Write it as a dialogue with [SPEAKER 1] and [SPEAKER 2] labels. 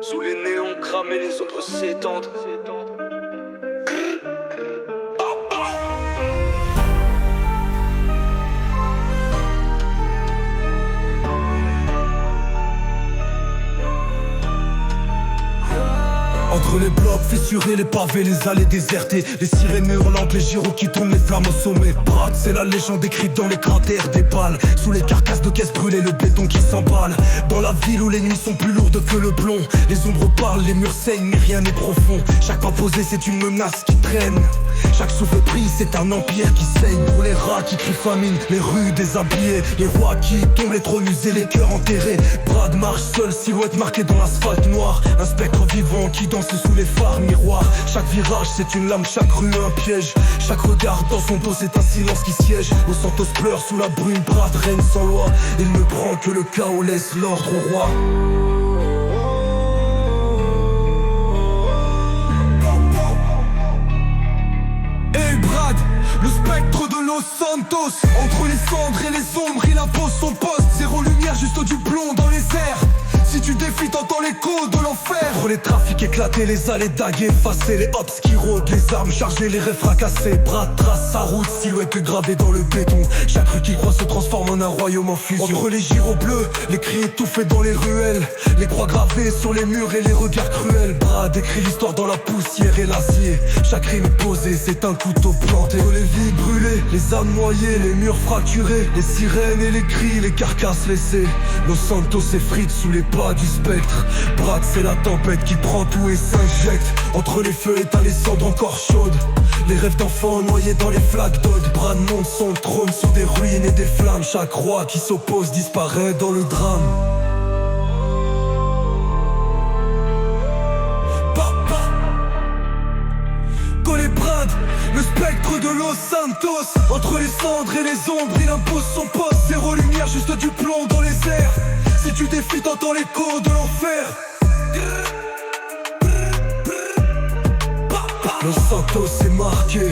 [SPEAKER 1] Sous les néons cramés, les autres s'étendent.
[SPEAKER 2] Entre les blocs fissurés, les pavés, les allées désertées, les sirènes hurlantes, les gyros qui tournent, les flammes au sommet. Brad, c'est la légende écrite dans les cratères des balles. Sous les carcasses de caisses brûlées, le béton qui s'emballe. Dans la ville où les nuits sont plus lourdes que le plomb, les ombres parlent, les murs saignent, mais rien n'est profond. Chaque pas posé, c'est une menace qui traîne. Chaque souffle pris, c'est un empire qui saigne. Pour les rats qui crient famine, les rues déshabillées, les rois qui tombent, les trônes usés, les cœurs enterrés. Brad marche seul, silhouette marquée dans l'asphalte noir. Un spectre vivant qui danse sous les phares miroirs. Chaque virage c'est une lame, chaque rue un piège. Chaque regard dans son dos c'est un silence qui siège. Los Santos pleure sous la brume, Brad règne sans loi. Il ne prend que le chaos, laisse l'ordre au roi. Hey Brad, le spectre de Los Santos. Entre les cendres et les ombres il impose son poste. Zéro lumière, juste du plomb dans les airs. Si tu défies, t'entends l'écho de l'enfer. Entre les trafics éclatés, les allées dagues effacées, les hops qui rôdent, les armes chargées, les rêves fracassés. Brad trace sa route, silhouette gravée dans le béton. Chaque rue qui croise se transforme en un royaume en fusion. Entre les gyros bleus, les cris étouffés dans les ruelles, les croix gravées sur les murs et les regards cruels. Brad écrit l'histoire dans la poussière et l'acier. Chaque rime posée, c'est un couteau planté. Entre les vies brûlées, les âmes noyées, les murs fracturés, les sirènes et les cris, les carcasses laissées. Los Santos s'effrite sous les pas du spectre. Brad c'est la tempête qui prend tout et s'injecte. Entre les feux éteints, les cendres encore chaudes, les rêves d'enfants noyés dans les flaques d'eau. Brad monte son trône sur des ruines et des flammes. Chaque roi qui s'oppose disparaît dans le drame. Collé Brad, le spectre de Los Santos. Entre les cendres et les ombres il impose son poste. Zéro lumière, juste du plomb dans les airs. Si tu défies, t'entends l'écho de l'enfer. Los Santos est marqué.